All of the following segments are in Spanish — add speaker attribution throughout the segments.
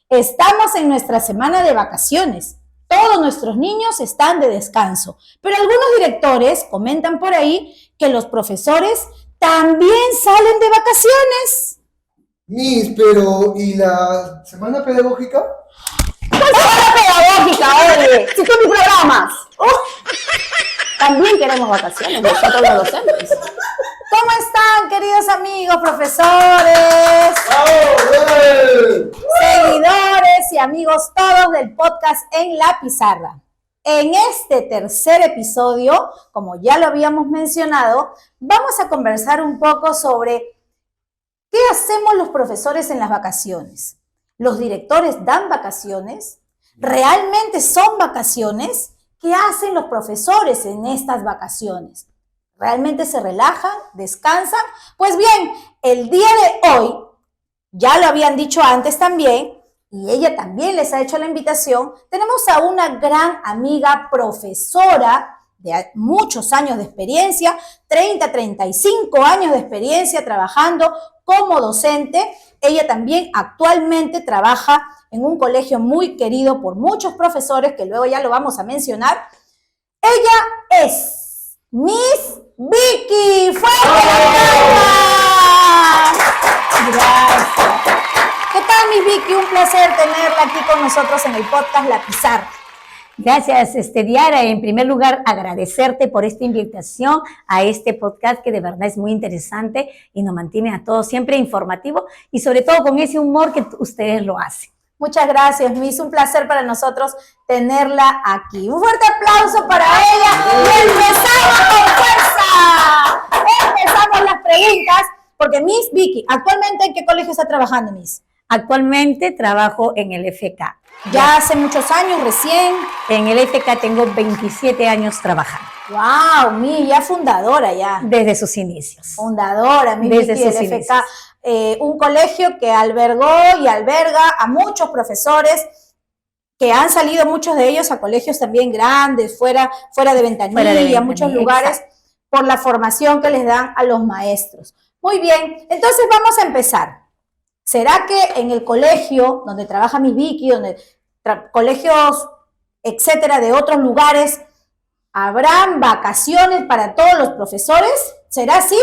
Speaker 1: Estamos en nuestra semana de vacaciones. Todos nuestros niños están de descanso, pero algunos directores comentan por ahí que los profesores también salen de vacaciones.
Speaker 2: Miss, pero ¿y la semana pedagógica?
Speaker 3: ¿Cuál semana pedagógica, oye? Si son mis programas. También queremos vacaciones, nosotros los docentes.
Speaker 1: ¿Cómo están, queridos amigos, profesores, seguidores y amigos todos del podcast En la Pizarra? En este tercer episodio, como ya lo habíamos mencionado, vamos a conversar un poco sobre qué hacemos los profesores en las vacaciones. ¿Los directores dan vacaciones? ¿Realmente son vacaciones? ¿Qué hacen los profesores en estas vacaciones? ¿Realmente se relajan? ¿Descansan? Pues bien, el día de hoy, ya lo habían dicho antes también, y ella también les ha hecho la invitación, tenemos a una gran amiga profesora de muchos años de experiencia, 35 años de experiencia trabajando como docente. Ella también actualmente trabaja en un colegio muy querido por muchos profesores, que luego ya lo vamos a mencionar. Ella es Miss Vicky. ¡Fuerte la Gracias. ¿Qué tal, Miss Vicky? Un placer tenerla aquí con nosotros en el podcast La Pizarra.
Speaker 3: Gracias, Diara. En primer lugar, agradecerte por esta invitación a este podcast que de verdad es muy interesante y nos mantiene a todos siempre informativo y sobre todo con ese humor que ustedes lo hacen.
Speaker 1: Muchas gracias, Miss. Un placer para nosotros tenerla aquí. Un fuerte aplauso para ella y empezamos con fuerza. Empezamos las preguntas porque Miss Vicky, ¿actualmente en qué colegio está trabajando, Miss?
Speaker 3: Actualmente trabajo en el FK.
Speaker 1: ¿Ya hace muchos años, recién?
Speaker 3: En el FK tengo 27 años trabajando.
Speaker 1: ¡Wow! Miss, ya fundadora ya.
Speaker 3: Desde sus inicios.
Speaker 1: Fundadora, Miss Vicky, del FK. Un colegio que albergó y alberga a muchos profesores que han salido muchos de ellos a colegios también grandes, fuera de Ventanilla, muchos lugares, exacto, por la formación que les dan a los maestros. Muy bien, entonces vamos a empezar. ¿Será que en el colegio donde trabaja Miss Vicky, colegios, etcétera, de otros lugares, habrán vacaciones para todos los profesores? ¿Será así?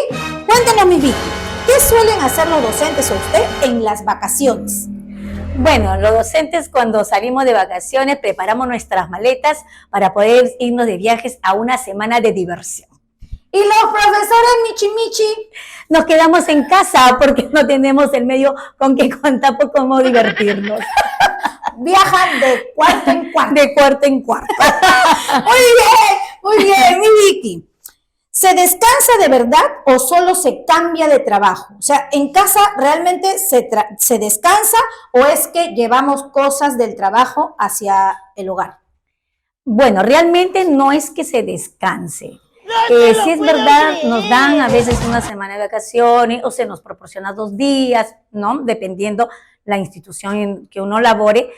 Speaker 1: Cuéntenos, Miss Vicky. ¿Qué suelen hacer los docentes o usted en las vacaciones?
Speaker 3: Bueno, los docentes cuando salimos de vacaciones preparamos nuestras maletas para poder irnos de viajes a una semana de diversión.
Speaker 1: ¿Y los profesores michi?
Speaker 3: Nos quedamos en casa porque no tenemos el medio con que contar por cómo divertirnos.
Speaker 1: Viajan de cuarto en cuarto.
Speaker 3: De cuarto en cuarto.
Speaker 1: Muy bien, Miss Vicky. ¿Se descansa de verdad o solo se cambia de trabajo? O sea, ¿en casa realmente se descansa o es que llevamos cosas del trabajo hacia el hogar?
Speaker 3: Bueno, realmente no es que se descanse. Si es verdad, nos dan a veces una semana de vacaciones o se nos proporciona 2 días, ¿no? Dependiendo la institución en que uno labore.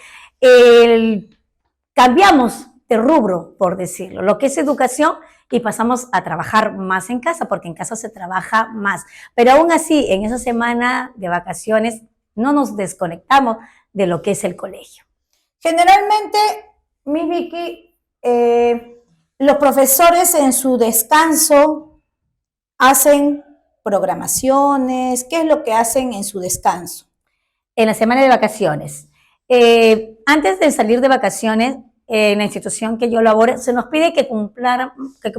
Speaker 3: Cambiamos de rubro, por decirlo, lo que es educación, y pasamos a trabajar más en casa, porque en casa se trabaja más. Pero aún así, en esa semana de vacaciones, no nos desconectamos de lo que es el colegio.
Speaker 1: Generalmente, Miss Vicky, los profesores en su descanso hacen programaciones. ¿Qué es lo que hacen en su descanso?
Speaker 3: En la semana de vacaciones. Antes de salir de vacaciones, en la institución que yo laboro, se nos pide que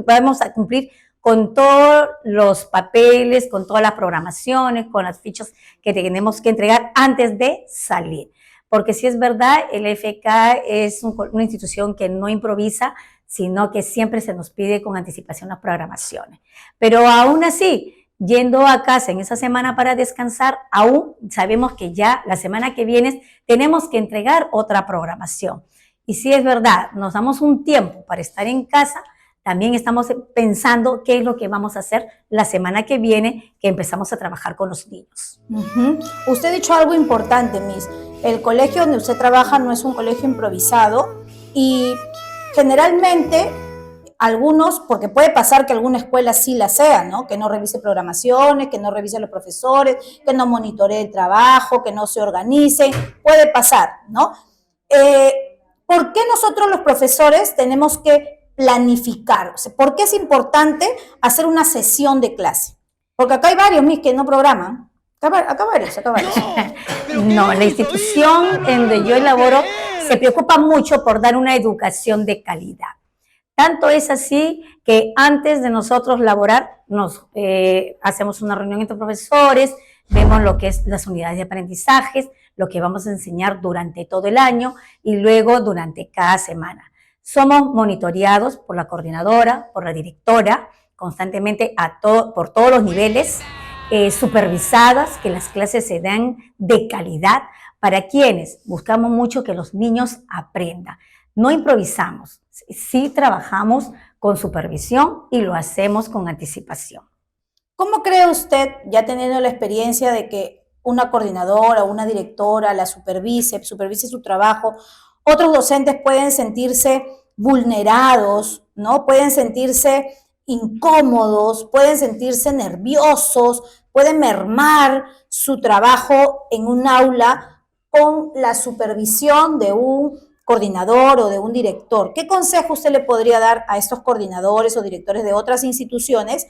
Speaker 3: podamos cumplir con todos los papeles, con todas las programaciones, con las fichas que tenemos que entregar antes de salir. Porque si es verdad, el FK es una institución que no improvisa, sino que siempre se nos pide con anticipación las programaciones. Pero aún así, yendo a casa en esa semana para descansar, aún sabemos que ya la semana que viene tenemos que entregar otra programación. Y si es verdad, nos damos un tiempo para estar en casa, también estamos pensando qué es lo que vamos a hacer la semana que viene, que empezamos a trabajar con los niños.
Speaker 1: Usted ha dicho algo importante, Miss. El colegio donde usted trabaja no es un colegio improvisado y generalmente algunos, porque puede pasar que alguna escuela sí la sea, ¿no? Que no revise programaciones, que no revise a los profesores, que no monitoree el trabajo, que no se organicen, puede pasar, ¿no? ¿Por qué nosotros los profesores tenemos que planificar? O sea, ¿por qué es importante hacer una sesión de clase? Porque acá hay varios mis que no programan. Acá varios.
Speaker 3: No, la institución en donde yo elaboro se preocupa mucho por dar una educación de calidad. Tanto es así que antes de nosotros laborar, hacemos una reunión entre profesores, vemos lo que es las unidades de aprendizajes, lo que vamos a enseñar durante todo el año y luego durante cada semana. Somos monitoreados por la coordinadora, por la directora, constantemente por todos los niveles, supervisadas, que las clases se dan de calidad para quienes buscamos mucho que los niños aprendan. No improvisamos, sí trabajamos con supervisión y lo hacemos con anticipación.
Speaker 1: ¿Cómo cree usted, ya teniendo la experiencia de que una coordinadora o una directora la supervise su trabajo, otros docentes pueden sentirse vulnerados, ¿no? Pueden sentirse incómodos, pueden sentirse nerviosos, pueden mermar su trabajo en un aula con la supervisión de un coordinador o de un director? ¿Qué consejo usted le podría dar a estos coordinadores o directores de otras instituciones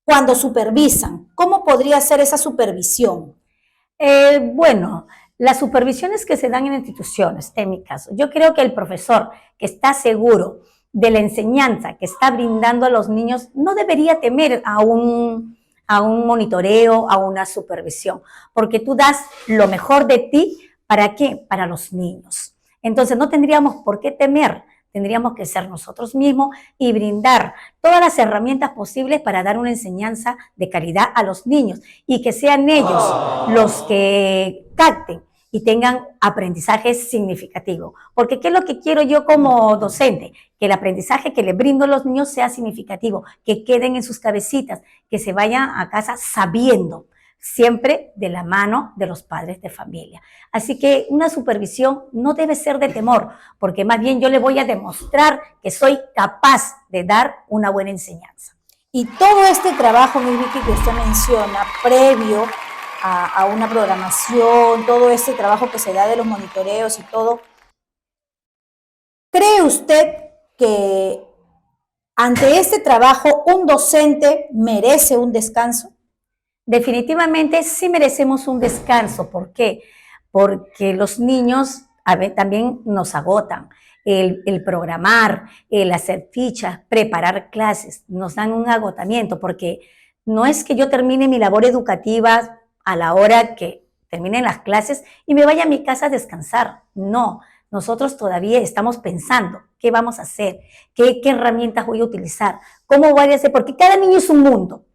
Speaker 1: cuando supervisan? ¿Cómo podría ser esa supervisión?
Speaker 3: Bueno, las supervisiones que se dan en instituciones, en mi caso, yo creo que el profesor que está seguro de la enseñanza que está brindando a los niños no debería temer a un monitoreo, a una supervisión, porque tú das lo mejor de ti, ¿para qué? Para los niños. Entonces no tendríamos por qué temer, tendríamos que ser nosotros mismos y brindar todas las herramientas posibles para dar una enseñanza de calidad a los niños y que sean ellos los que capten y tengan aprendizaje significativo. Porque ¿qué es lo que quiero yo como docente? Que el aprendizaje que le brindo a los niños sea significativo, que queden en sus cabecitas, que se vayan a casa sabiendo, siempre de la mano de los padres de familia. Así que una supervisión no debe ser de temor, porque más bien yo le voy a demostrar que soy capaz de dar una buena enseñanza.
Speaker 1: Y todo este trabajo, mi Vicky, que usted menciona, previo a una programación, todo este trabajo que se da de los monitoreos y todo, ¿cree usted que ante este trabajo un docente merece un descanso?
Speaker 3: Definitivamente sí merecemos un descanso. ¿Por qué? Porque los niños también nos agotan. El programar, el hacer fichas, preparar clases, nos dan un agotamiento, porque no es que yo termine mi labor educativa a la hora que terminen las clases y me vaya a mi casa a descansar. No, nosotros todavía estamos pensando qué vamos a hacer, qué herramientas voy a utilizar, cómo voy a hacer, porque cada niño es un mundo.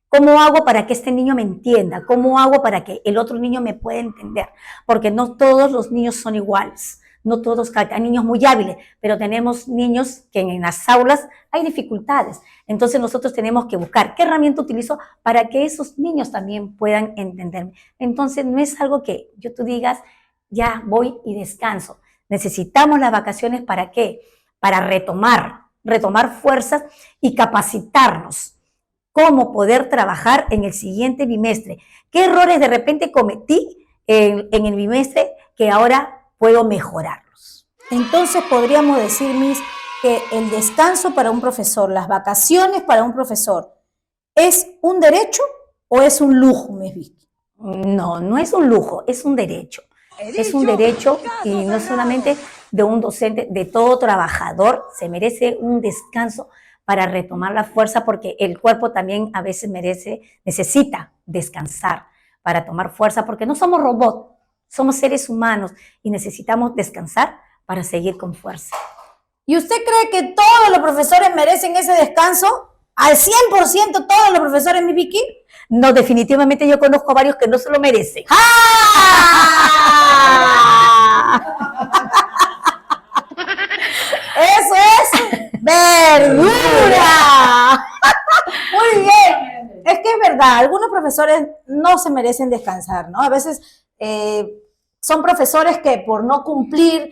Speaker 3: ¿Cómo hago para que este niño me entienda? ¿Cómo hago para que el otro niño me pueda entender? Porque no todos los niños son iguales. No todos, hay niños muy hábiles, pero tenemos niños que en las aulas hay dificultades. Entonces nosotros tenemos que buscar qué herramienta utilizo para que esos niños también puedan entenderme. Entonces no es algo que tú digas, ya voy y descanso. Necesitamos las vacaciones, ¿para qué? Para retomar fuerzas y capacitarnos. Cómo poder trabajar en el siguiente bimestre. ¿Qué errores de repente cometí en el bimestre que ahora puedo mejorarlos?
Speaker 1: Entonces podríamos decir, Miss, que el descanso para un profesor, las vacaciones para un profesor, ¿es un derecho o es un lujo, Miss Vicky?
Speaker 3: No, no es un lujo, es un derecho. Es un derecho y no solamente de un docente, de todo trabajador se merece un descanso para retomar la fuerza, porque el cuerpo también a veces necesita descansar para tomar fuerza, porque no somos robots, somos seres humanos y necesitamos descansar para seguir con fuerza.
Speaker 1: ¿Y usted cree que todos los profesores merecen ese descanso? ¿Al 100% todos los profesores, mi Vicky?
Speaker 3: No, definitivamente yo conozco varios que no se lo merecen.
Speaker 1: ¡Eso es verdura! Muy bien. Es que es verdad, algunos profesores no se merecen descansar, ¿no? A veces son profesores que por no cumplir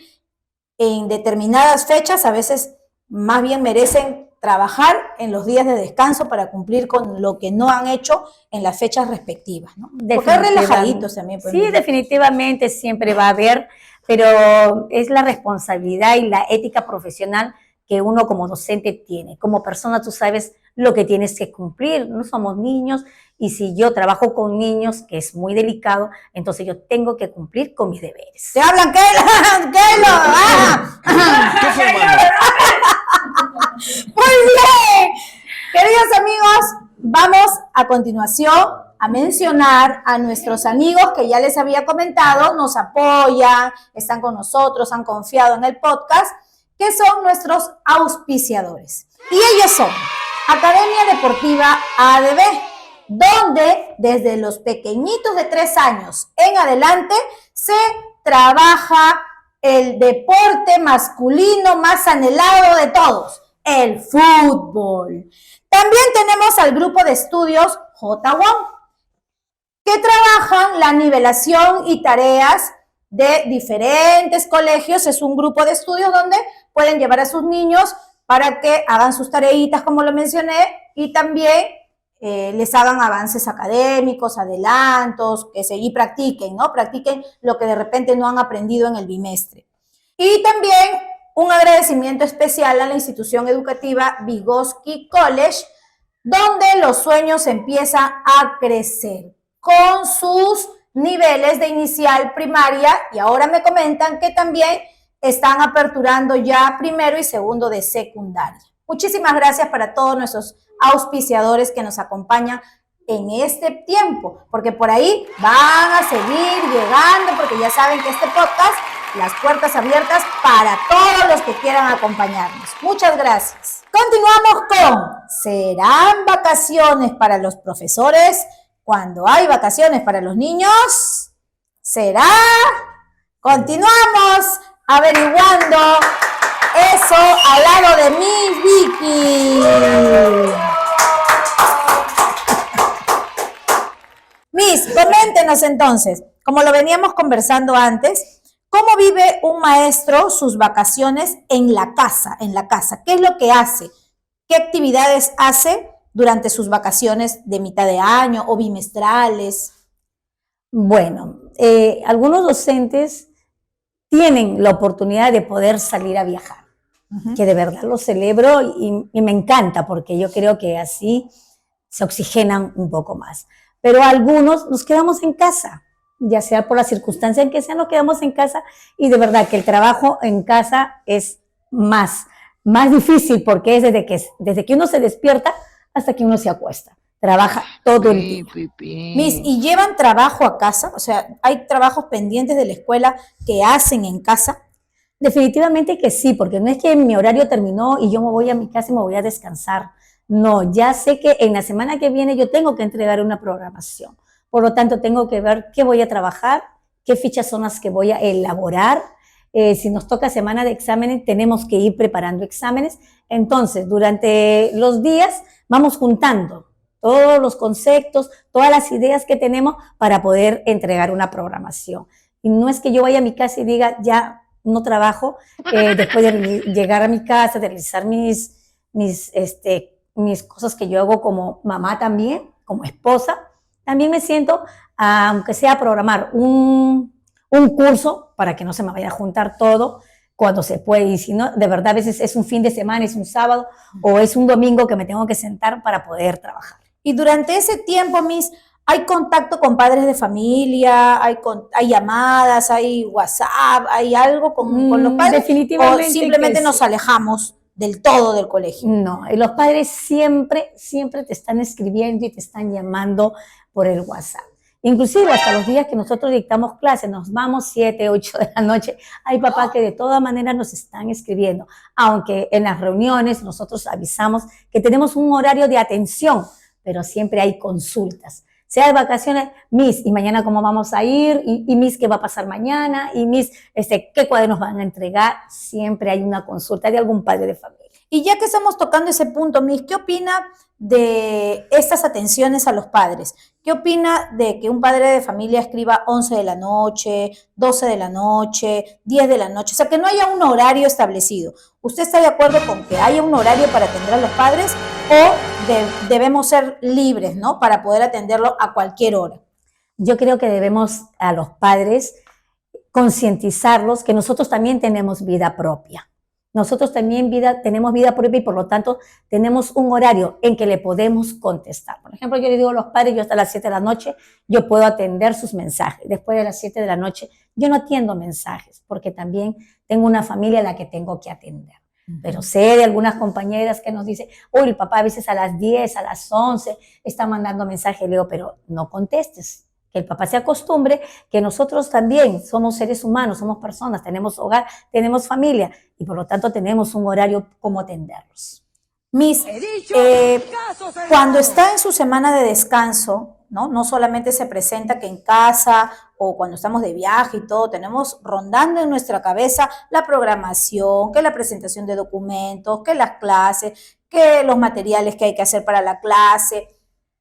Speaker 1: en determinadas fechas, a veces más bien merecen trabajar en los días de descanso para cumplir con lo que no han hecho en las fechas respectivas, ¿no? Porque es relajaditos también. Pues,
Speaker 3: sí, definitivamente siempre va a haber, pero es la responsabilidad y la ética profesional que uno como docente tiene. Como persona tú sabes lo que tienes que cumplir, no somos niños, y si yo trabajo con niños, que es muy delicado, entonces yo tengo que cumplir con mis deberes.
Speaker 1: ¡Te hablan, Kelo! Muy bien, queridos amigos, vamos a continuación a mencionar a nuestros amigos que ya les había comentado, nos apoyan, están con nosotros, han confiado en el podcast, que son nuestros auspiciadores. Y ellos son Academia Deportiva ADB, donde desde los pequeñitos de 3 años en adelante se trabaja el deporte masculino más anhelado de todos, el fútbol. También tenemos al grupo de estudios J1, que trabajan la nivelación y tareas de diferentes colegios. Es un grupo de estudios donde pueden llevar a sus niños para que hagan sus tareitas, como lo mencioné, y también les hagan avances académicos, adelantos, y practiquen, ¿no? Practiquen lo que de repente no han aprendido en el bimestre. Y también un agradecimiento especial a la institución educativa Vygotsky College, donde los sueños empiezan a crecer con sus niveles de inicial, primaria, y ahora me comentan que también están aperturando ya primero y segundo de secundaria. Muchísimas gracias para todos nuestros auspiciadores que nos acompañan en este tiempo, porque por ahí van a seguir llegando, porque ya saben que este podcast, las puertas abiertas para todos los que quieran acompañarnos. Muchas gracias. Continuamos con, ¿serán vacaciones para los profesores cuando hay vacaciones para los niños? ¿Será? Continuamos averiguando eso al lado de mi Vicky. Miss, coméntenos entonces, como lo veníamos conversando antes, ¿cómo vive un maestro sus vacaciones en la casa? ¿Qué es lo que hace? ¿Qué actividades hace durante sus vacaciones de mitad de año o bimestrales?
Speaker 3: Bueno, algunos docentes tienen la oportunidad de poder salir a viajar, que de verdad lo celebro y me encanta, porque yo creo que así se oxigenan un poco más. Pero algunos nos quedamos en casa, ya sea por la circunstancia en que sea, nos quedamos en casa, y de verdad que el trabajo en casa es más difícil, porque es desde que uno se despierta hasta que uno se acuesta. Trabaja todo el día.
Speaker 1: Miss, ¿y llevan trabajo a casa? O sea, ¿hay trabajos pendientes de la escuela que hacen en casa?
Speaker 3: Definitivamente que sí, porque no es que mi horario terminó y yo me voy a mi casa y me voy a descansar. No, ya sé que en la semana que viene yo tengo que entregar una programación. Por lo tanto, tengo que ver qué voy a trabajar, qué fichas son las que voy a elaborar. Si nos toca semana de exámenes, tenemos que ir preparando exámenes. Entonces, durante los días vamos juntando todos los conceptos, todas las ideas que tenemos para poder entregar una programación. Y no es que yo vaya a mi casa y diga, ya no trabajo, después de llegar a mi casa, de realizar mis cosas que yo hago como mamá también, como esposa, también me siento, aunque sea a programar un curso para que no se me vaya a juntar todo cuando se puede, y si no, de verdad a veces es un fin de semana, es un sábado o es un domingo que me tengo que sentar para poder trabajar.
Speaker 1: Y durante ese tiempo, Miss, ¿hay contacto con padres de familia? ¿Hay llamadas? ¿Hay WhatsApp? ¿Hay algo con los padres?
Speaker 3: Definitivamente.
Speaker 1: ¿O simplemente nos alejamos del todo del colegio?
Speaker 3: No, y los padres siempre te están escribiendo y te están llamando por el WhatsApp. Inclusive hasta los días que nosotros dictamos clases, nos vamos 7, 8 de la noche, hay papás que de todas maneras nos están escribiendo, aunque en las reuniones nosotros avisamos que tenemos un horario de atención, pero siempre hay consultas. Sea de vacaciones, Miss, ¿y mañana cómo vamos a ir? Y Miss, ¿qué va a pasar mañana? Y Miss, ¿qué cuadernos van a entregar? Siempre hay una consulta de algún padre de familia.
Speaker 1: Y ya que estamos tocando ese punto, Miss, ¿qué opina de estas atenciones a los padres? ¿Qué opina de que un padre de familia escriba 11 de la noche, 12 de la noche, 10 de la noche? O sea, que no haya un horario establecido. ¿Usted está de acuerdo con que haya un horario para atender a los padres o debemos ser libres, ¿no? Para poder atenderlo a cualquier hora.
Speaker 3: Yo creo que debemos a los padres concientizarlos que nosotros también tenemos vida propia. Nosotros también tenemos vida propia y por lo tanto tenemos un horario en que le podemos contestar. Por ejemplo, yo le digo a los padres, yo hasta las 7 de la noche yo puedo atender sus mensajes. Después de las 7 de la noche yo no atiendo mensajes porque también tengo una familia a la que tengo que atender. Pero sé de algunas compañeras que nos dicen, uy, el papá a veces a las 10, a las 11 está mandando mensajes. Le digo, pero no contestes. Que el papá se acostumbre que nosotros también somos seres humanos, somos personas, tenemos hogar, tenemos familia y por lo tanto tenemos un horario como atenderlos.
Speaker 1: Miss, cuando está en su semana de descanso, ¿no? No solamente se presenta que en casa o cuando estamos de viaje y todo, tenemos rondando en nuestra cabeza la programación, que la presentación de documentos, que las clases, que los materiales que hay que hacer para la clase,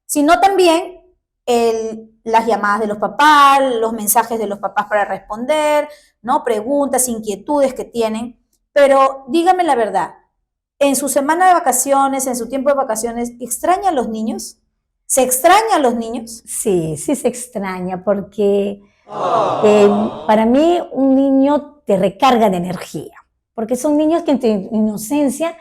Speaker 1: sino también las llamadas de los papás, los mensajes de los papás para responder, ¿no? Preguntas, inquietudes que tienen. Pero dígame la verdad, en su semana de vacaciones, en su tiempo de vacaciones, ¿extraña a los niños? ¿Se extraña a los niños?
Speaker 3: Sí, sí se extraña porque para mí un niño te recarga de energía, porque son niños que en tu inocencia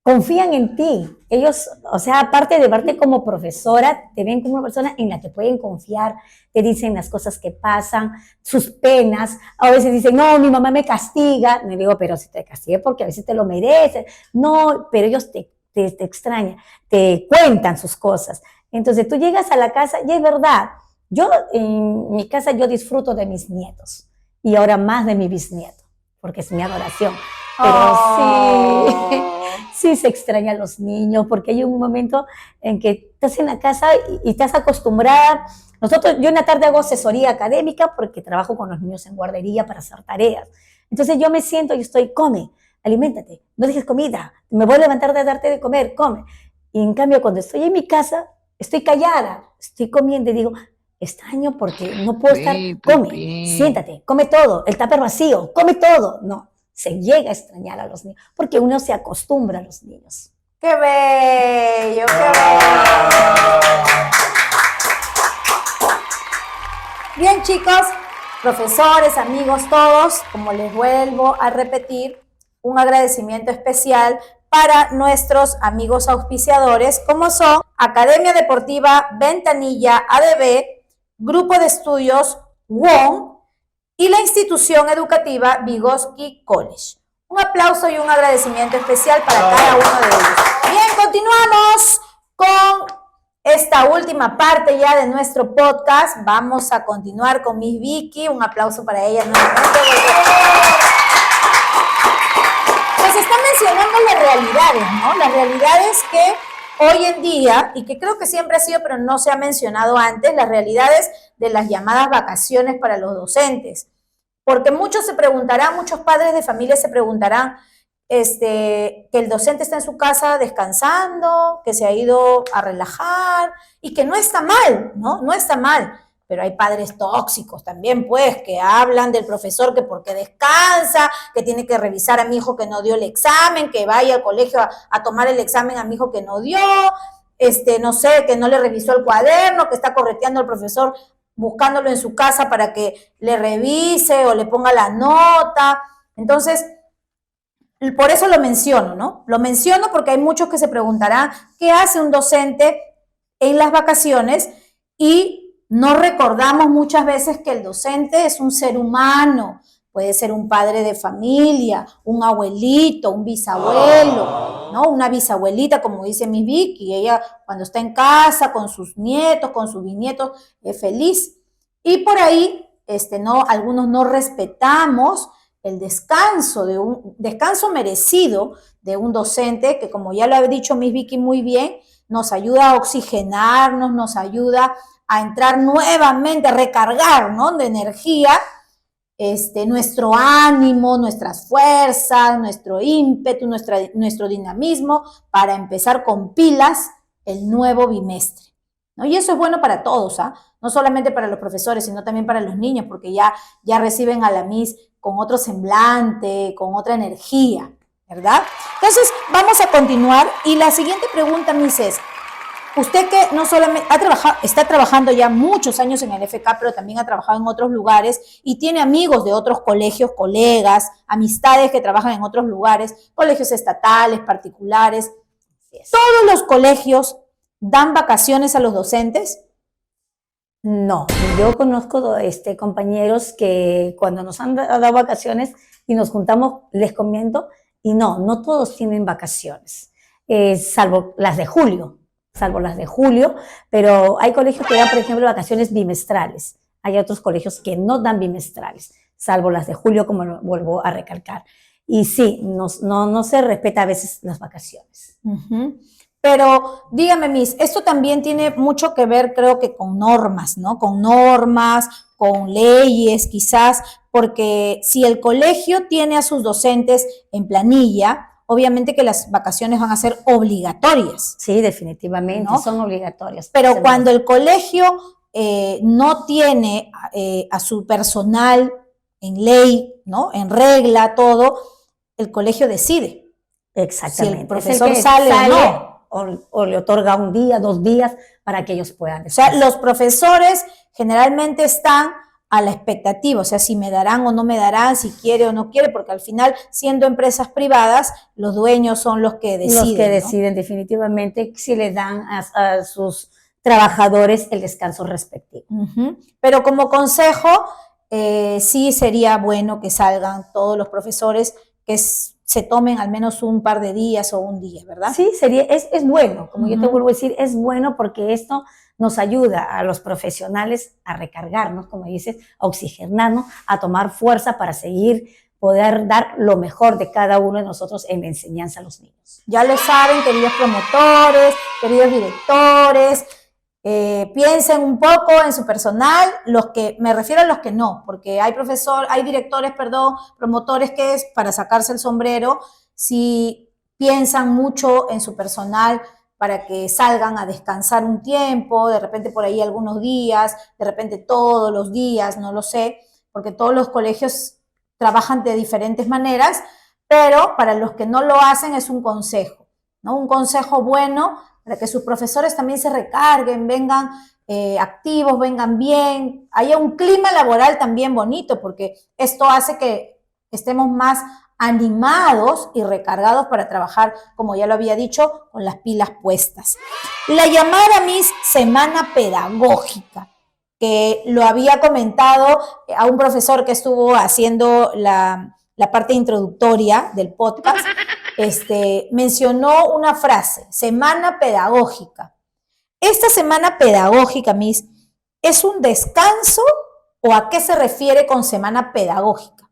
Speaker 3: confían en ti. Ellos, o sea, aparte de verte como profesora, te ven como una persona en la que pueden confiar, te dicen las cosas que pasan, sus penas. A veces dicen, no, mi mamá me castiga. Le digo, pero si te castiga porque a veces te lo mereces. No, pero ellos te extrañan, te cuentan sus cosas. Entonces tú llegas a la casa y es verdad, yo en mi casa yo disfruto de mis nietos y ahora más de mi bisnieto, porque es mi adoración. Pero sí se extraña a los niños, porque hay un momento en que estás en la casa y estás acostumbrada. Yo en la tarde hago asesoría académica porque trabajo con los niños en guardería para hacer tareas. Entonces yo me siento y estoy, come, aliméntate, no dejes comida, me voy a levantar de darte de comer, come. Y en cambio cuando estoy en mi casa, estoy callada, estoy comiendo y digo, extraño porque no puedo estar, come, siéntate, come todo, el tupper vacío, come todo. No. Se llega a extrañar a los niños, porque uno se acostumbra a los niños.
Speaker 1: ¡Qué bello! ¡Qué bello! Bien, chicos, profesores, amigos, todos, como les vuelvo a repetir, un agradecimiento especial para nuestros amigos auspiciadores, como son Academia Deportiva Ventanilla ADB, Grupo de Estudios WON, y la institución educativa Vygotsky College. Un aplauso y un agradecimiento especial para cada uno de ellos. Bien, continuamos con esta última parte ya de nuestro podcast. Vamos a continuar con Miss Vicky. Un aplauso para ella nuevamente. Pues está mencionando las realidades, ¿no? Las realidades que hoy en día, y que creo que siempre ha sido, pero no se ha mencionado antes, las realidades de las llamadas vacaciones para los docentes. Porque muchos se preguntarán, muchos padres de familia se preguntarán, que el docente está en su casa descansando, que se ha ido a relajar, y que no está mal, ¿no? No está mal. Pero hay padres tóxicos también, pues, que hablan del profesor que porque descansa, que tiene que revisar a mi hijo que no dio el examen, que vaya al colegio a tomar el examen a mi hijo que no dio, no sé, que no le revisó el cuaderno, que está correteando al profesor buscándolo en su casa para que le revise o le ponga la nota. Entonces, por eso lo menciono, ¿no? Lo menciono porque hay muchos que se preguntarán qué hace un docente en las vacaciones y no recordamos muchas veces que el docente es un ser humano. Puede ser un padre de familia, un abuelito, un bisabuelo, ¿no? Una bisabuelita, como dice mi Vicky, ella cuando está en casa con sus nietos, con sus bisnietos, es feliz. Y por ahí, algunos no respetamos el descanso, descanso merecido de un docente que, como ya lo ha dicho Miss Vicky muy bien, nos ayuda a oxigenarnos, nos ayuda a entrar nuevamente, a recargar, ¿no? De energía. nuestro ánimo, nuestras fuerzas, nuestro ímpetu, nuestro dinamismo para empezar con pilas el nuevo bimestre, ¿no? Y eso es bueno para todos, ¿ah? No solamente para los profesores, sino también para los niños, porque ya reciben a la Miss con otro semblante, con otra energía, ¿verdad? Entonces, vamos a continuar. Y la siguiente pregunta, Miss, es, usted que no solamente está trabajando ya muchos años en el FK, pero también ha trabajado en otros lugares y tiene amigos de otros colegios, colegas, amistades que trabajan en otros lugares, colegios estatales, particulares. ¿Todos los colegios dan vacaciones a los docentes?
Speaker 3: No, yo conozco compañeros que cuando nos han dado vacaciones y nos juntamos, les comento, y no todos tienen vacaciones, salvo las de julio, pero hay colegios que dan, por ejemplo, vacaciones bimestrales. Hay otros colegios que no dan bimestrales, salvo las de julio, como lo vuelvo a recalcar. Y sí, no se respeta a veces las vacaciones.
Speaker 1: Uh-huh. Pero dígame, Miss, esto también tiene mucho que ver, creo que con normas, ¿no? Con normas, con leyes, quizás, porque si el colegio tiene a sus docentes en planilla, obviamente que las vacaciones van a ser obligatorias.
Speaker 3: Sí, definitivamente, ¿no? Son obligatorias.
Speaker 1: Pero cuando el colegio no tiene a su personal en ley, ¿no? En regla, todo, el colegio decide.
Speaker 3: Exactamente.
Speaker 1: Si el profesor sale o no.
Speaker 3: O le otorga un día, 2 días para que ellos puedan
Speaker 1: descansar. O sea, los profesores generalmente están a la expectativa, o sea, si me darán o no me darán, si quiere o no quiere, porque al final, siendo empresas privadas, los dueños son los que deciden.
Speaker 3: Los que deciden, ¿no? Definitivamente, si le dan a sus trabajadores el descanso respectivo.
Speaker 1: Uh-huh. Pero como consejo, sí sería bueno que salgan todos los profesores, que se tomen al menos un par de días o un día, ¿verdad?
Speaker 3: Sí, es bueno, como yo te vuelvo a decir, es bueno porque esto nos ayuda a los profesionales a recargarnos, como dices, a oxigenarnos, a tomar fuerza para poder dar lo mejor de cada uno de nosotros en la enseñanza a los niños.
Speaker 1: Ya lo saben, queridos promotores, queridos directores, piensen un poco en su personal, me refiero a los que no, porque hay directores, promotores que es para sacarse el sombrero, si piensan mucho en su personal para que salgan a descansar un tiempo, de repente por ahí algunos días, de repente todos los días, no lo sé, porque todos los colegios trabajan de diferentes maneras, pero para los que no lo hacen es un consejo, ¿no? Un consejo bueno para que sus profesores también se recarguen, vengan activos, vengan bien, haya un clima laboral también bonito, porque esto hace que estemos más animados y recargados para trabajar, como ya lo había dicho, con las pilas puestas. La llamada Miss Semana Pedagógica, que lo había comentado a un profesor que estuvo haciendo la parte introductoria del podcast, mencionó una frase, semana pedagógica. ¿Esta semana pedagógica, Miss, es un descanso o a qué se refiere con semana pedagógica?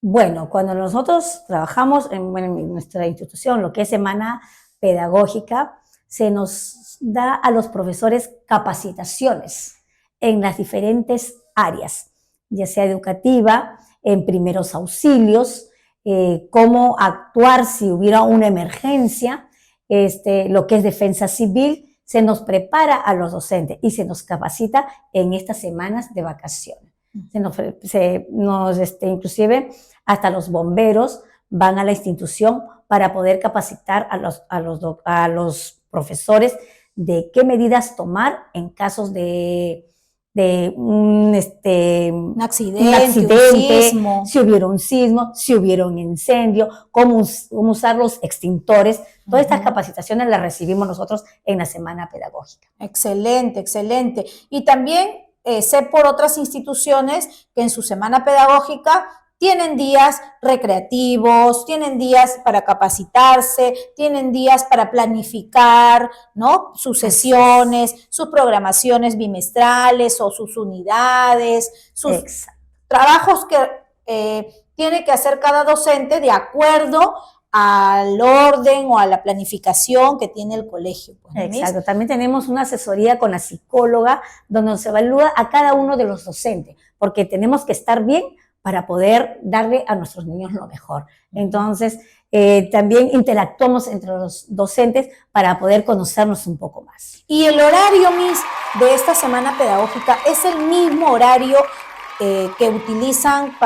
Speaker 3: Bueno, cuando nosotros trabajamos en nuestra institución, lo que es semana pedagógica, se nos da a los profesores capacitaciones en las diferentes áreas, ya sea educativa, en primeros auxilios, cómo actuar si hubiera una emergencia, lo que es defensa civil, se nos prepara a los docentes y se nos capacita en estas semanas de vacaciones. Inclusive hasta los bomberos van a la institución para poder capacitar a los profesores de qué medidas tomar en casos de un accidente,
Speaker 1: un sismo.
Speaker 3: Si hubiera un sismo, si hubiera un incendio, cómo usar los extintores. Todas estas capacitaciones las recibimos nosotros en la semana pedagógica.
Speaker 1: Excelente, excelente. Y también sé por otras instituciones que en su semana pedagógica tienen días recreativos, tienen días para capacitarse, tienen días para planificar, ¿no? Sus sesiones, sus programaciones bimestrales o sus unidades, sus trabajos que tiene que hacer cada docente de acuerdo al orden o a la planificación que tiene el colegio.
Speaker 3: Pues, exacto. También tenemos una asesoría con la psicóloga donde se evalúa a cada uno de los docentes, porque tenemos que estar bien para poder darle a nuestros niños lo mejor. Entonces, también interactuamos entre los docentes para poder conocernos un poco más.
Speaker 1: Y el horario, Miss, de esta semana pedagógica es el mismo horario que utilizan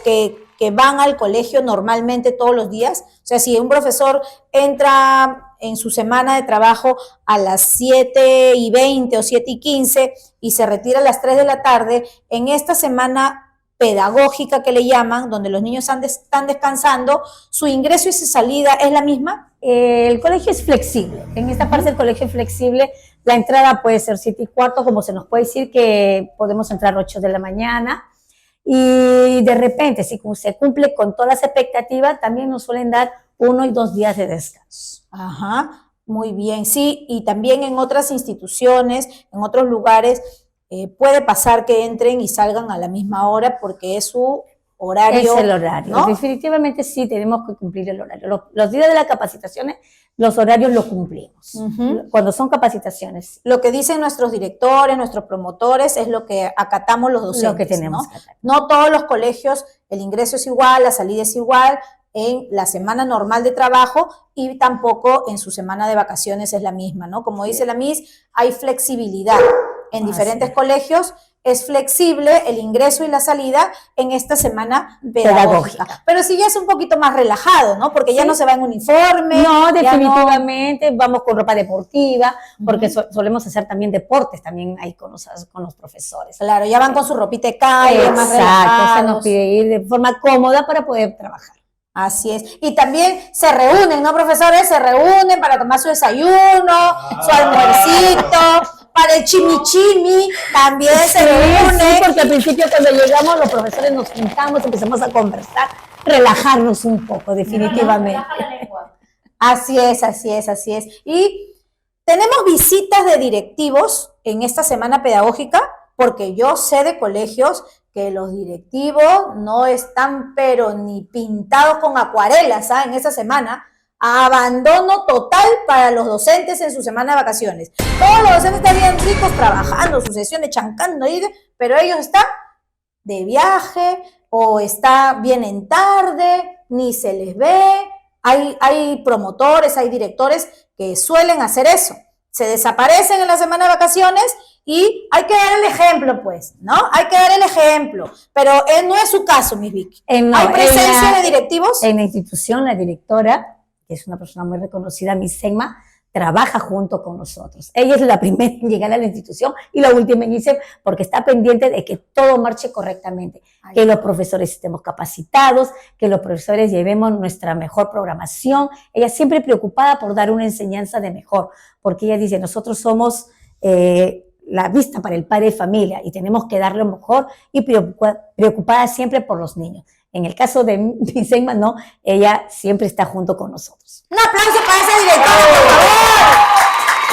Speaker 1: que van al colegio normalmente todos los días. O sea, si un profesor entra en su semana de trabajo a las 7:20 o 7:15 y se retira a las 3 de la tarde, en esta semana pedagógica que le llaman, donde los niños están descansando, ¿su ingreso y su salida es la misma?
Speaker 3: El colegio es flexible. En esta parte del colegio es flexible. La entrada puede ser 7:15, como se nos puede decir que podemos entrar 8 de la mañana. Y de repente, si se cumple con todas las expectativas, también nos suelen dar 1 y 2 días de descanso.
Speaker 1: Ajá, muy bien, sí. Y también en otras instituciones, en otros lugares, puede pasar que entren y salgan a la misma hora porque es su horario.
Speaker 3: Es el horario, ¿no? Definitivamente sí tenemos que cumplir el horario. Los días de las capacitaciones, los horarios los cumplimos. Cuando son capacitaciones.
Speaker 1: Lo que dicen nuestros directores, nuestros promotores, es lo que acatamos los docentes.
Speaker 3: Lo que tenemos que acatar.
Speaker 1: No todos los colegios, el ingreso es igual, la salida es igual, en la semana normal de trabajo y tampoco en su semana de vacaciones es la misma, ¿no? Como dice la Miss, hay flexibilidad. En diferentes colegios es flexible el ingreso y la salida en esta semana pedagógica. Pero sí ya es un poquito más relajado, ¿no? Porque ya no se va en uniforme.
Speaker 3: No, definitivamente vamos con ropa deportiva, porque solemos hacer también deportes también ahí con los profesores.
Speaker 1: Claro, ya van con su ropita de calle, más relajados.
Speaker 3: Exacto, se nos pide ir de forma cómoda para poder trabajar.
Speaker 1: Así es. Y también se reúnen, ¿no, profesores? Se reúnen para tomar su desayuno, su almuercito. Para el chimichimi también se reúne.
Speaker 3: Sí, porque al principio cuando llegamos los profesores nos juntamos, empezamos a conversar, relajarnos un poco, definitivamente.
Speaker 1: Así es, así es, así es. Y tenemos visitas de directivos en esta semana pedagógica, porque yo sé de colegios que los directivos no están pero ni pintados con acuarelas, ¿sabes? En esta semana. Abandono total para los docentes en su semana de vacaciones. Todos los docentes están bien ricos trabajando, sus sesiones, chancando, pero ellos están de viaje o vienen tarde, ni se les ve. Hay promotores, hay directores que suelen hacer eso. Se desaparecen en la semana de vacaciones y hay que dar el ejemplo, pues, ¿no? Hay que dar el ejemplo. Pero no es su caso, Miss Vicky.
Speaker 3: No,
Speaker 1: ¿hay presencia de directivos?
Speaker 3: En la institución, la directora, que es una persona muy reconocida, Miss Senma, trabaja junto con nosotros. Ella es la primera en llegar a la institución y la última en irse porque está pendiente de que todo marche correctamente, que los profesores estemos capacitados, que los profesores llevemos nuestra mejor programación. Ella siempre preocupada por dar una enseñanza de mejor, porque ella dice, nosotros somos la vista para el padre de familia y tenemos que dar lo mejor y preocupada siempre por los niños. En el caso de Miss Senma, no, ella siempre está junto con nosotros.
Speaker 1: Un aplauso para esa directora, por favor.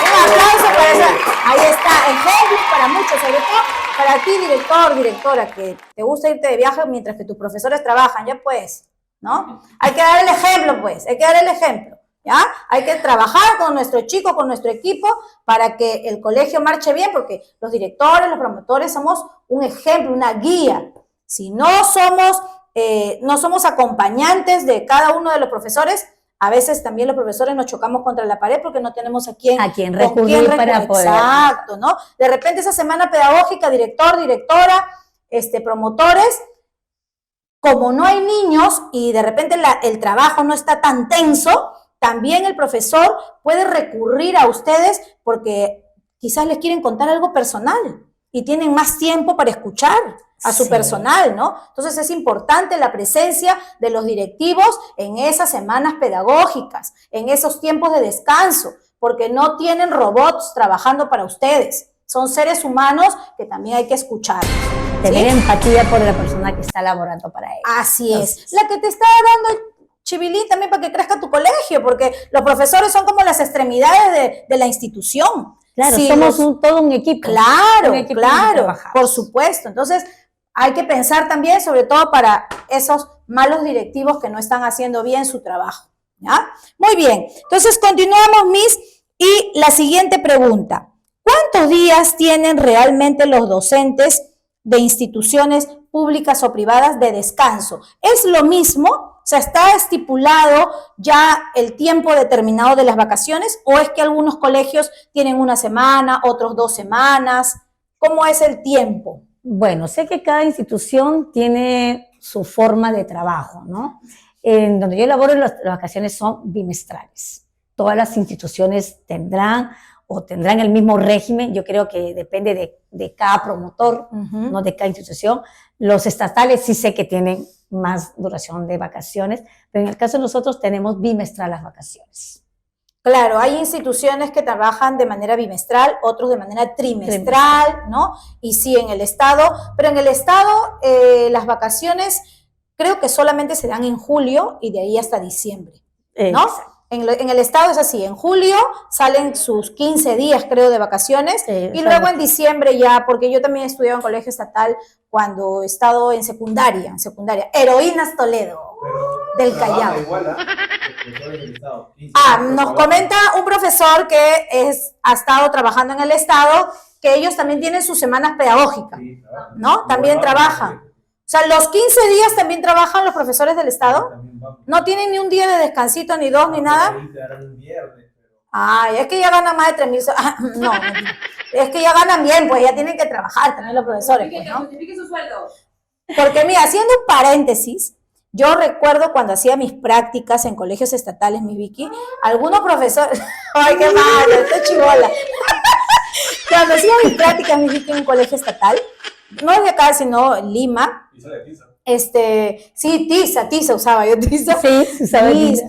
Speaker 1: Un aplauso para esa. Ahí está, ejemplo para muchos, sobre todo para ti, director, directora, que te gusta irte de viaje mientras que tus profesores trabajan, ya pues, ¿no? Hay que dar el ejemplo, pues, hay que dar el ejemplo, ¿ya? Hay que trabajar con nuestros chicos, con nuestro equipo, para que el colegio marche bien, porque los directores, los promotores somos un ejemplo, una guía. Si no somos acompañantes de cada uno de los profesores, a veces también los profesores nos chocamos contra la pared porque no tenemos a quién
Speaker 3: recurrir para poder.
Speaker 1: Exacto, ¿no? De repente esa semana pedagógica, director, directora, promotores, como no hay niños y de repente el trabajo no está tan tenso, también el profesor puede recurrir a ustedes porque quizás les quieren contar algo personal y tienen más tiempo para escuchar a su personal, ¿no? Entonces es importante la presencia de los directivos en esas semanas pedagógicas, en esos tiempos de descanso, porque no tienen robots trabajando para ustedes. Son seres humanos que también hay que escuchar.
Speaker 3: Tener empatía por la persona que está laborando para ellos.
Speaker 1: Así es. La que te está dando chivilín también para que crezca tu colegio, porque los profesores son como las extremidades de la institución.
Speaker 3: Claro, sí, somos todo un equipo.
Speaker 1: Claro, claro, por supuesto. Entonces, hay que pensar también, sobre todo para esos malos directivos que no están haciendo bien su trabajo, ¿ya? Muy bien. Entonces, continuamos, Miss, y la siguiente pregunta. ¿Cuántos días tienen realmente los docentes de instituciones públicas o privadas de descanso. ¿Es lo mismo? O sea, ¿está estipulado ya el tiempo determinado de las vacaciones o es que algunos colegios tienen una semana, otros 2 semanas? ¿Cómo es el tiempo?
Speaker 3: Bueno, sé que cada institución tiene su forma de trabajo, ¿no? En donde yo laboro, las vacaciones son bimestrales. Todas las instituciones tendrán el mismo régimen. Yo creo que depende de cada promotor, no de cada institución. Los estatales sí sé que tienen más duración de vacaciones, pero en el caso de nosotros tenemos bimestral las vacaciones.
Speaker 1: Claro, hay instituciones que trabajan de manera bimestral, otros de manera trimestral, ¿no? Y sí, en el Estado, pero en el Estado las vacaciones creo que solamente se dan en julio y de ahí hasta diciembre, ¿no? En el Estado es así, en julio salen sus 15 días, creo, de vacaciones, y luego en diciembre ya, porque yo también he estudiado en colegio estatal cuando he estado en secundaria, Heroínas Toledo, del Callao. Nos comenta un profesor que ha estado trabajando en el Estado, que ellos también tienen sus semanas pedagógicas, ¿no? También trabajan. O sea, los 15 días también trabajan los profesores del Estado. No tienen ni un día de descansito, ni 2, ni nada. Ay, es que ya ganan más de 3,000. No, es que ya ganan bien, pues ya tienen que trabajar también los profesores. Pues, ¿no?
Speaker 4: Justifique su sueldo.
Speaker 1: Porque mira, haciendo un paréntesis, yo recuerdo cuando hacía mis prácticas en colegios estatales, mi Vicky, algunos profesores, ay, qué malo, estoy chibola. Cuando hacía mis prácticas, mi Vicky, en un colegio estatal, no es de acá, sino en Lima. Sí, tiza usaba yo, tiza.
Speaker 3: Sí, usaba tiza.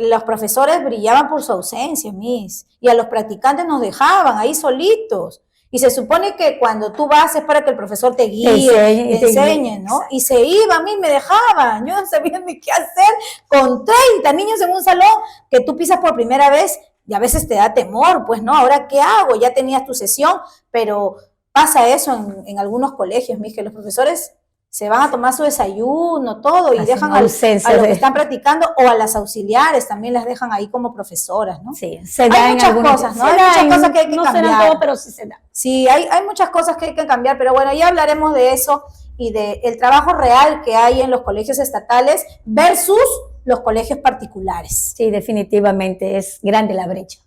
Speaker 1: Los profesores brillaban por su ausencia, Miss, y a los practicantes nos dejaban ahí solitos. Y se supone que cuando tú vas es para que el profesor te guíe, te enseñe, ¿no? Y se iba, a mí me dejaban, yo no sabía ni qué hacer con 30 niños en un salón que tú pisas por primera vez y a veces te da temor, pues, ¿no? Ahora, ¿qué hago? Ya tenías tu sesión, pero pasa eso en algunos colegios, Miss, que los profesores se van a tomar su desayuno, todo, y dejan a los que están practicando, o a las auxiliares también las dejan ahí como profesoras, ¿no?
Speaker 3: Sí,
Speaker 1: hay muchas cosas, ¿no? Hay muchas cosas que hay que cambiar.
Speaker 3: No será todo, pero sí se da.
Speaker 1: Sí, hay muchas cosas que hay que cambiar, pero bueno, ya hablaremos de eso y del trabajo real que hay en los colegios estatales versus los colegios particulares.
Speaker 3: Sí, definitivamente, es grande la brecha.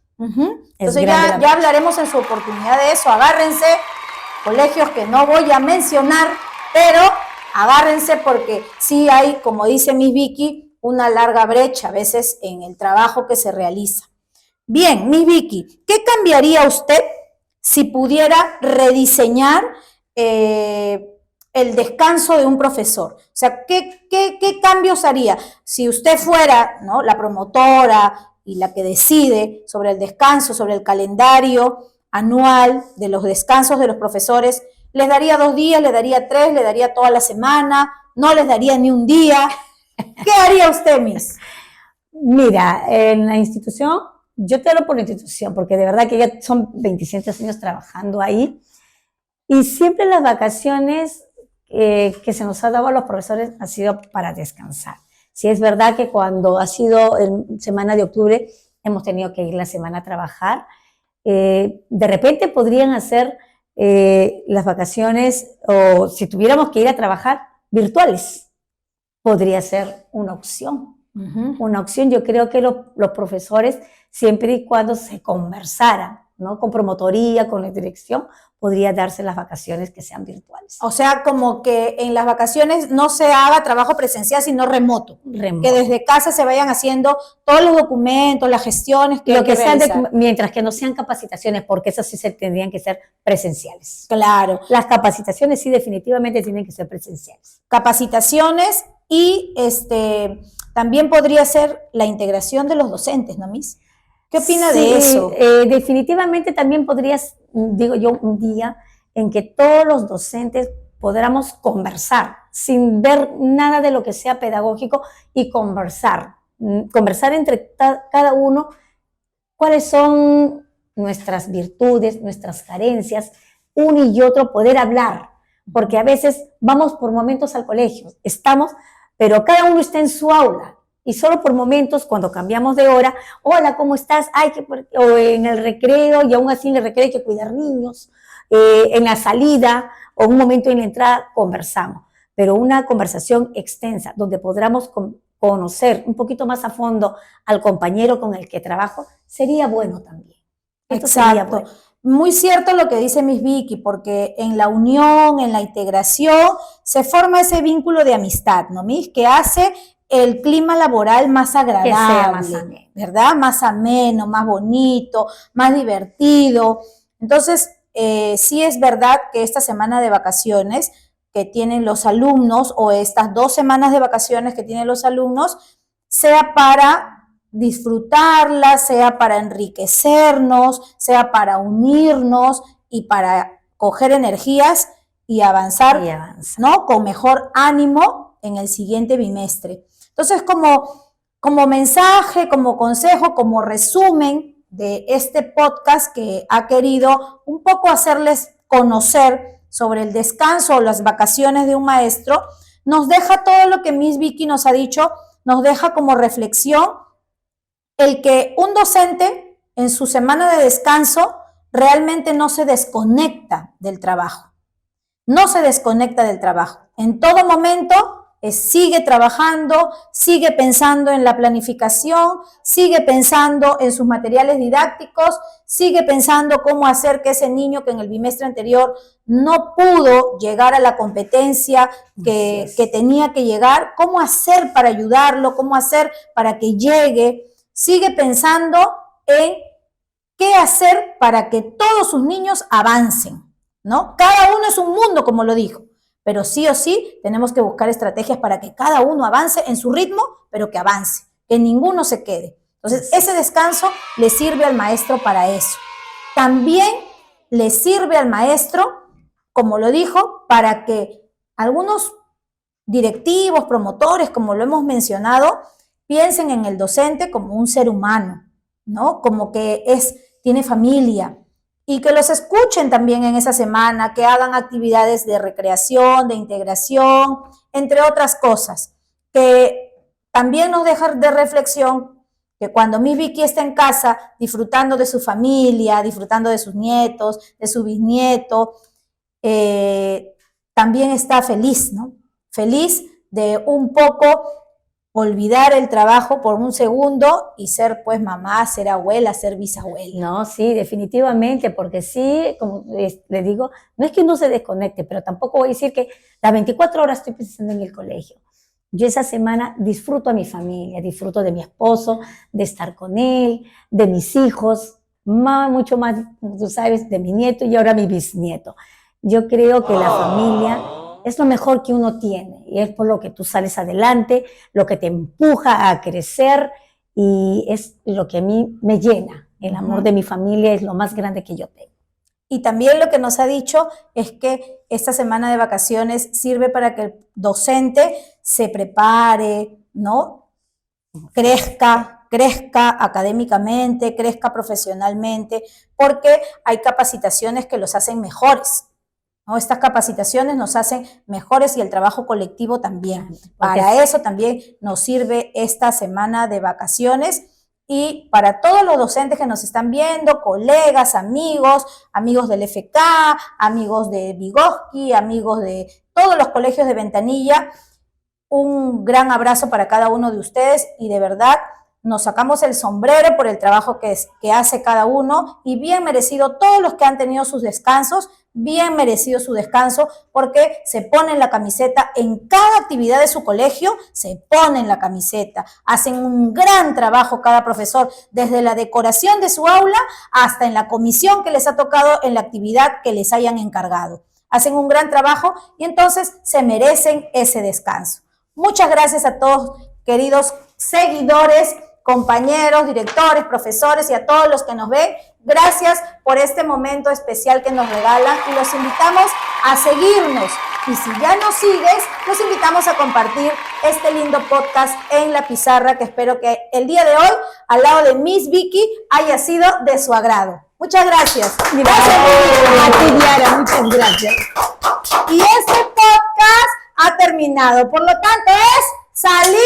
Speaker 1: Entonces ya hablaremos en su oportunidad de eso. Agárrense, colegios que no voy a mencionar, pero agárrense porque sí hay, como dice Miss Vicky, una larga brecha a veces en el trabajo que se realiza. Bien, Miss Vicky, ¿qué cambiaría usted si pudiera rediseñar el descanso de un profesor? O sea, ¿qué cambios haría? Si usted fuera, ¿no?, la promotora y la que decide sobre el descanso, sobre el calendario anual de los descansos de los profesores, ¿les daría 2 días, les daría 3, les daría toda la semana, no les daría ni un día? ¿Qué haría usted, Miss?
Speaker 3: Mira, en la institución, yo te hablo por la institución, porque de verdad que ya son 27 años trabajando ahí, y siempre las vacaciones que se nos ha dado a los profesores ha sido para descansar. Sí, es verdad que cuando ha sido en semana de octubre, hemos tenido que ir la semana a trabajar. De repente podrían hacer las vacaciones, o si tuviéramos que ir a trabajar, virtuales, podría ser una opción. Una opción. Yo creo que los profesores, siempre y cuando se conversaran, ¿no?, con promotoría, con la dirección, podría darse las vacaciones que sean virtuales.
Speaker 1: O sea, como que en las vacaciones no se haga trabajo presencial, sino remoto. Que desde casa se vayan haciendo todos los documentos, las gestiones que
Speaker 3: lo que sean
Speaker 1: realizar.
Speaker 3: Mientras que no sean capacitaciones, porque esas sí se tendrían que ser presenciales.
Speaker 1: Claro.
Speaker 3: Las capacitaciones sí definitivamente tienen que ser presenciales.
Speaker 1: Capacitaciones y también podría ser la integración de los docentes, ¿no, Miss? ¿Qué opina de eso?
Speaker 3: Definitivamente también podrías, digo yo, un día en que todos los docentes podamos conversar sin ver nada de lo que sea pedagógico y conversar entre cada uno cuáles son nuestras virtudes, nuestras carencias, uno y otro poder hablar, porque a veces vamos por momentos al colegio, pero cada uno está en su aula. Y solo por momentos, cuando cambiamos de hora, hola, ¿cómo estás? O en el recreo, y aún así en el recreo hay que cuidar niños, en la salida o un momento en la entrada conversamos. pero una conversación extensa donde podamos conocer un poquito más a fondo al compañero con el que trabajo, sería bueno también. Esto sería
Speaker 1: Exacto.
Speaker 3: bueno.
Speaker 1: Muy cierto lo que dice Miss Vicky, porque en la unión, en la integración, se forma ese vínculo de amistad, ¿no, Miss? Que hace el clima laboral más agradable,
Speaker 3: Que sea más ameno,
Speaker 1: ¿verdad? Más ameno, más bonito, más divertido. Entonces, sí es verdad que esta semana de vacaciones que tienen los alumnos, o estas 2 semanas de vacaciones que tienen los alumnos, sea para disfrutarla, sea para enriquecernos, sea para unirnos y para coger energías y avanzar, ¿no? Con mejor ánimo en el siguiente bimestre. Entonces, como mensaje, como consejo, como resumen de este podcast que ha querido un poco hacerles conocer sobre el descanso o las vacaciones de un maestro, nos deja todo lo que Miss Vicky nos ha dicho, nos deja como reflexión el que un docente en su semana de descanso realmente no se desconecta del trabajo. No se desconecta del trabajo. En todo momento sigue trabajando, sigue pensando en la planificación, sigue pensando en sus materiales didácticos, sigue pensando cómo hacer que ese niño que en el bimestre anterior no pudo llegar a la competencia que tenía que llegar, cómo hacer para ayudarlo, cómo hacer para que llegue. Sigue pensando en qué hacer para que todos sus niños avancen, ¿no? Cada uno es un mundo, como lo dijo, pero sí o sí tenemos que buscar estrategias para que cada uno avance en su ritmo, pero que avance, que ninguno se quede. Entonces, ese descanso le sirve al maestro para eso. También le sirve al maestro, como lo dijo, para que algunos directivos, promotores, como lo hemos mencionado, piensen en el docente como un ser humano, ¿no? Como que tiene familia, y que los escuchen también en esa semana, que hagan actividades de recreación, de integración, entre otras cosas, que también nos dejan de reflexión que cuando Miss Vicky está en casa disfrutando de su familia, disfrutando de sus nietos, de su bisnieto, también está feliz, ¿no? Feliz de un poco olvidar el trabajo por un segundo y ser pues mamá, ser abuela, ser bisabuela.
Speaker 3: No, sí, definitivamente, porque sí, como les digo, no es que uno se desconecte, pero tampoco voy a decir que las 24 horas estoy pensando en el colegio. Yo esa semana disfruto a mi familia, disfruto de mi esposo, de estar con él, de mis hijos, mucho más, tú sabes, de mi nieto y ahora mi bisnieto. Yo creo que la familia es lo mejor que uno tiene y es por lo que tú sales adelante, lo que te empuja a crecer y es lo que a mí me llena. El amor de mi familia es lo más grande que yo tengo.
Speaker 1: Y también lo que nos ha dicho es que esta semana de vacaciones sirve para que el docente se prepare, ¿no? Crezca académicamente, crezca profesionalmente, porque hay capacitaciones que los hacen mejores, ¿no? Estas capacitaciones nos hacen mejores y el trabajo colectivo también. Para eso también nos sirve esta semana de vacaciones. Y para todos los docentes que nos están viendo, colegas, amigos del FK, amigos de Vygotsky, amigos de todos los colegios de Ventanilla, un gran abrazo para cada uno de ustedes y de verdad nos sacamos el sombrero por el trabajo que hace cada uno y bien merecido todos los que han tenido sus descansos, bien merecido su descanso porque se ponen la camiseta en cada actividad de su colegio, se ponen la camiseta, hacen un gran trabajo cada profesor, desde la decoración de su aula hasta en la comisión que les ha tocado en la actividad que les hayan encargado. Hacen un gran trabajo y entonces se merecen ese descanso. Muchas gracias a todos, queridos seguidores, compañeros, directores, profesores y a todos los que nos ven. Gracias por este momento especial que nos regalan y los invitamos a seguirnos. Y si ya nos sigues, los invitamos a compartir este lindo podcast en la pizarra que espero que el día de hoy, al lado de Miss Vicky, haya sido de su agrado. Muchas gracias. Gracias a ti, Diara. Muchas gracias. Y este podcast ha terminado. Por lo tanto, es salida.